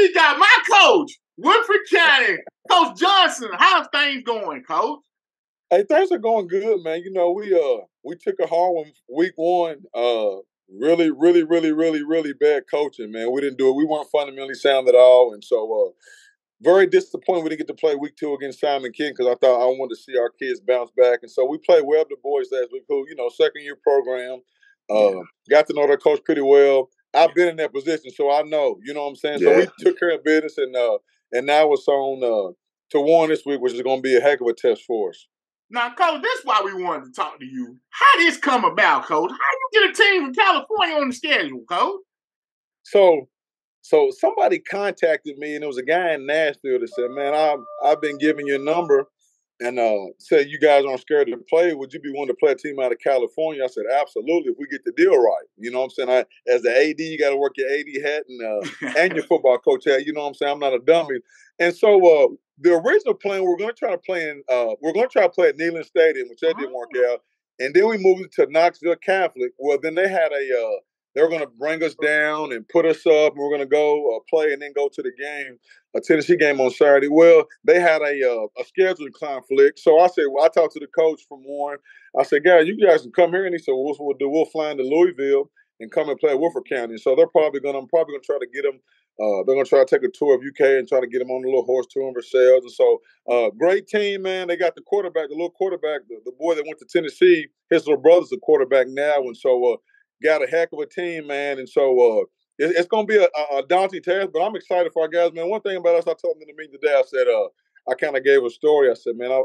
we got my coach, Woodford County, Coach Johnson. How's things going, Coach? Hey, things are going good, man. You know, we took a hard one week one. Really bad coaching, man. We didn't do it. We weren't fundamentally sound at all, and so very disappointed we didn't get to play week two against Simon King because I wanted to see our kids bounce back, and so we played well the boys last week. Who, second year program, got to know their coach pretty well. I've been in that position, so I know. You know what I'm saying? Yeah. So we took care of business, and now it's on to Warren this week, which is going to be a heck of a test for us. Now, Coach, that's why we wanted to talk to you. How did this come about, Coach? How you get a team from California on the schedule, Coach? So somebody contacted me, and it was a guy in Nashville that said, "Man, I've been giving you a number, and said you guys aren't scared to play. Would you be willing to play a team out of California?" I said, "Absolutely, if we get the deal right." You know what I'm saying? As the AD, you got to work your AD hat and your football coach hat. You know what I'm saying? I'm not a dummy. And so the original plan, we're going to try to play at Neyland Stadium, which that didn't work out. And then we moved it to Knoxville Catholic. Well, then they had they were going to bring us down and put us up. And we're going to go play and then go to the game, a Tennessee game on Saturday. Well, they had a scheduling conflict. So I said, I talked to the coach from Warren. I said, "Guys, you guys can come here." And he said, "Well, we'll do. We'll fly into Louisville and come and play at Woodford County." And so I'm probably going to try to get them. They're going to try to take a tour of UK and try to get them on the little horse tour in Versailles. And so great team, man. They got the quarterback, the little quarterback, the boy that went to Tennessee. His little brother's a quarterback now. And so got a heck of a team, man. And so it's going to be a daunting task, but I'm excited for our guys, man. One thing about us, I told them in the meeting today, I said, I kind of gave a story. I said, man,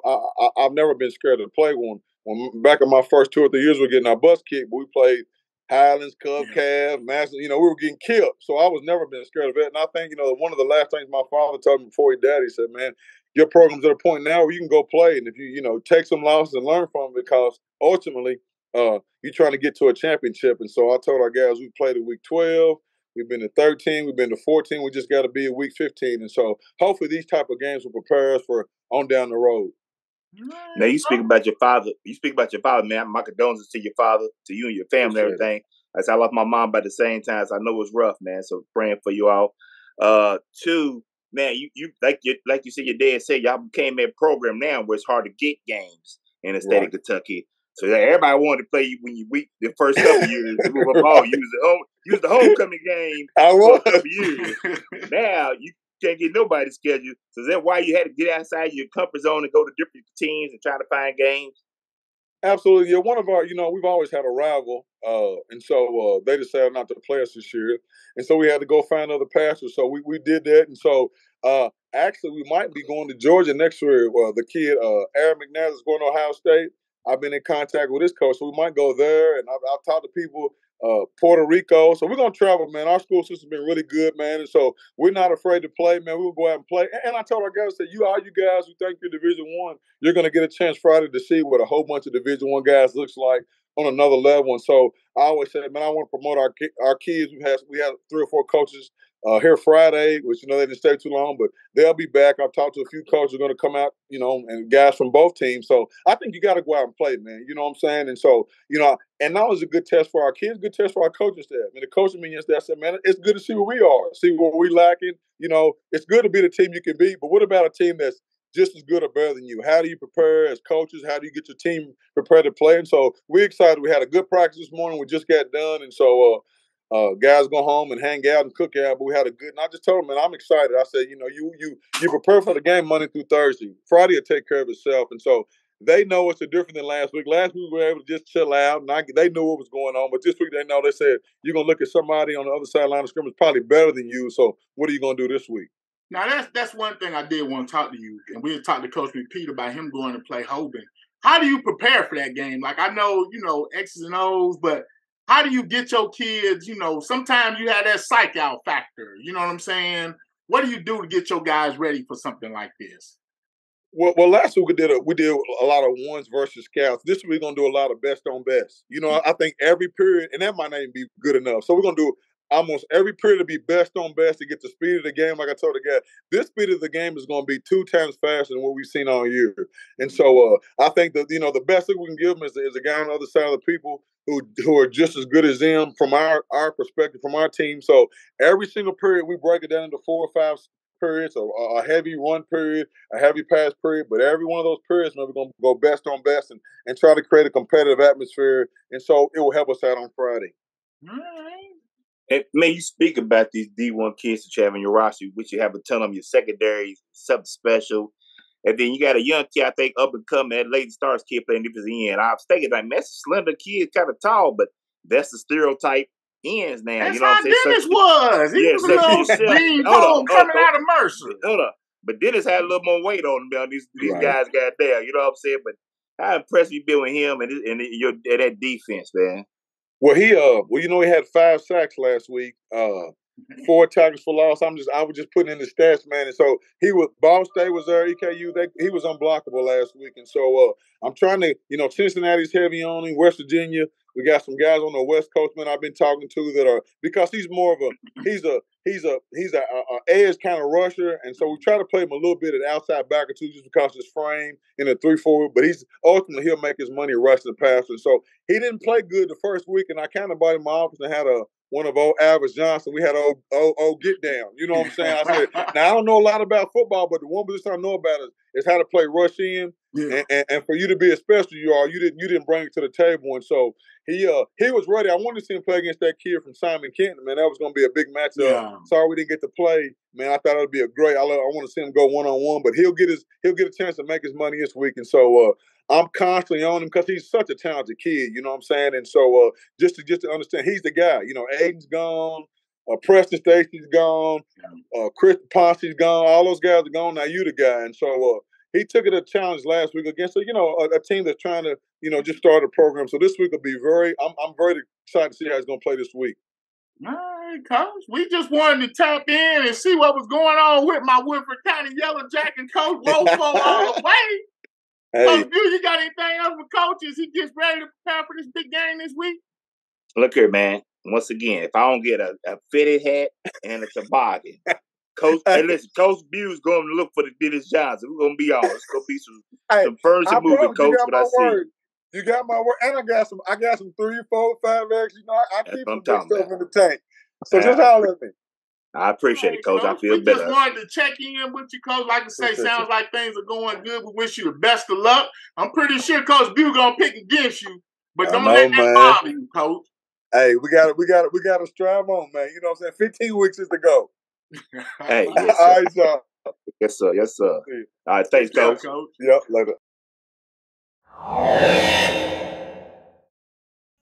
I've never been scared to play one. When back in my first 2 or 3 years, we were getting our butts kicked, but we played Highlands, Cub Cavs, Master, we were getting killed. So I was never been scared of it. And I think, one of the last things my father told me before he died, he said, "Man, your program's at a point now where you can go play. And if you, take some losses and learn from them, because ultimately you're trying to get to a championship." And so I told our guys, we played at week 12. We've been to 13. We've been to 14. We just got to be at week 15. And so hopefully these type of games will prepare us for on down the road. Now you speak about your father. Man. My condolences to your father, to you and your family, and everything. I lost my mom by the same time, so I know it's rough, man. So praying for you all. Two, man, you like you said, your dad said y'all became a program now where it's hard to get games in the state of Kentucky. So everybody wanted to play you when you week the first couple of years. You was the homecoming game for a couple of years. Now you can't get nobody's schedule. So is that why you had to get outside your comfort zone and go to different teams and try to find games? Absolutely. Yeah, one of our, we've always had a rival. And so they decided not to play us this year. And so we had to go find other pastors. So we did that. And so actually we might be going to Georgia next year. The kid, Aaron McNabb, is going to Ohio State. I've been in contact with his coach, so we might go there. And I've talked to people, Puerto Rico. So we're going to travel, man. Our school system's been really good, man. And so we're not afraid to play, man. We'll go out and play. And I told our guys, I said, all you guys who think you're Division I, you're going to get a chance Friday to see what a whole bunch of Division I guys looks like on another level. And so I always said, man, I want to promote our kids. We have 3 or 4 coaches here Friday, which, they didn't stay too long, but they'll be back. I've talked to a few coaches who are going to come out, and guys from both teams. So I think you got to go out and play, man. You know what I'm saying? And so, and now it's a good test for our kids, good test for our coaching staff. And the coaching meeting yesterday, I said, man, it's good to see where we are, see where we're lacking. It's good to be the team you can beat, but what about a team that's just as good or better than you? How do you prepare as coaches? How do you get your team prepared to play? And so we're excited. We had a good practice this morning. We just got done. And so, guys go home and hang out and cook out, but we had a good. And I just told them, man, I'm excited. I said, you prepare for the game Monday through Thursday. Friday will take care of itself, and so they know it's different than last week. Last week we were able to just chill out, and they knew what was going on. But this week they know. They said you're gonna look at somebody on the other side line of scrimmage probably better than you. So what are you gonna do this week? Now that's one thing I did want to talk to you, and we talked to Coach McPete about him going to play Hoban. How do you prepare for that game? Like I know X's and O's, but how do you get your kids, sometimes you have that psych out factor, you know what I'm saying? What do you do to get your guys ready for something like this? Well, last week we did a lot of ones versus scouts. This week we're going to do a lot of best on best. I think every period, and that might not even be good enough. So we're going to do almost every period to be best on best to get the speed of the game. Like I told the guy, this speed of the game is going to be 2 times faster than what we've seen all year. And so I think that, the best thing we can give them is a guy on the other side of the people who are just as good as them from our perspective, from our team. So every single period, we break it down into 4 or 5 periods, a heavy run period, a heavy pass period. But every one of those periods, man, we're going to go best on best and try to create a competitive atmosphere. And so it will help us out on Friday. All right. And, man, you speak about these D1 kids that you have in your roster, which you have a ton of them, your secondary, something special. And then you got a young kid, I think, up and coming, that late stars kid playing defensive end. I was thinking, like, man, that's a slender kid, kind of tall, but that's the stereotype ends now. That's you know what I'm saying? Dennis was. He was a little bean bone coming out of Mercer. Hold up. But Dennis had a little more weight on him. These guys got there. You know what I'm saying? But how impressed you been with him and that defense, man? Well, he had 5 sacks last week, 4 tackles for loss. I was just putting in the stats, man. And so Ball State was there, EKU. He was unblockable last week. And so I'm trying to, Cincinnati's heavy on him, West Virginia. We got some guys on the West Coast, man, I've been talking to that are, because he's more of he's a edge kind of rusher. And so we try to play him a little bit at outside backer too, just because his frame in a 3-4, but he'll make his money rushing the passer. And so he didn't play good the first week, and I kind of bought him my office and had one of old Alvis Johnson. We had old get down. You know what I'm saying? I said, now I don't know a lot about football, but the one position I know about is how to play rush in. Yeah. And for you to be as special you didn't bring it to the table. And so he was ready. I wanted to see him play against that kid from Simon Kenton, man. That was going to be a big matchup. Yeah. Sorry we didn't get to play, man. I thought it would be a great. I want to see him go 1-on-1, but he'll get a chance to make his money this week. And so I'm constantly on him because he's such a talented kid. You know what I'm saying? And so just to understand, he's the guy. Aiden's gone. Preston Stacy's gone. Chris Ponce's gone. All those guys are gone. Now you the guy. And so he took it a challenge last week against a team that's trying to just start a program. So this week will be I'm very excited to see how he's going to play this week. All right, Coach. We just wanted to tap in and see what was going on with my Woodford County Yellow Jacket coach, Woodford all the way. Hey. Coach Bill, you got anything else for Coach as he gets ready to prepare for this big game this week? Look here, man. Once again, if I don't get a fitted hat and a toboggan, Coach, and listen, Coach Bew's going to look for the Dennis Johnson. We're going to be on. It's going to be some furniture moving, Coach. What I see. You got my word, and I got some 3, 4, 5X. I keep some big stuff in the tank. So just holler at me. I appreciate it, Coach. I feel better. We just wanted to check in with you, Coach. Like I say, sounds like things are going good. We wish you the best of luck. I'm pretty sure Coach Bew gonna pick against you, but don't let that bother you, Coach. Hey, we got to strive on, man. You know what I'm saying? 15 weeks is to go. Hey, yes, sir. All right, sir. Yes, sir. Yes, sir. All right, thanks, Coach. Yep, later.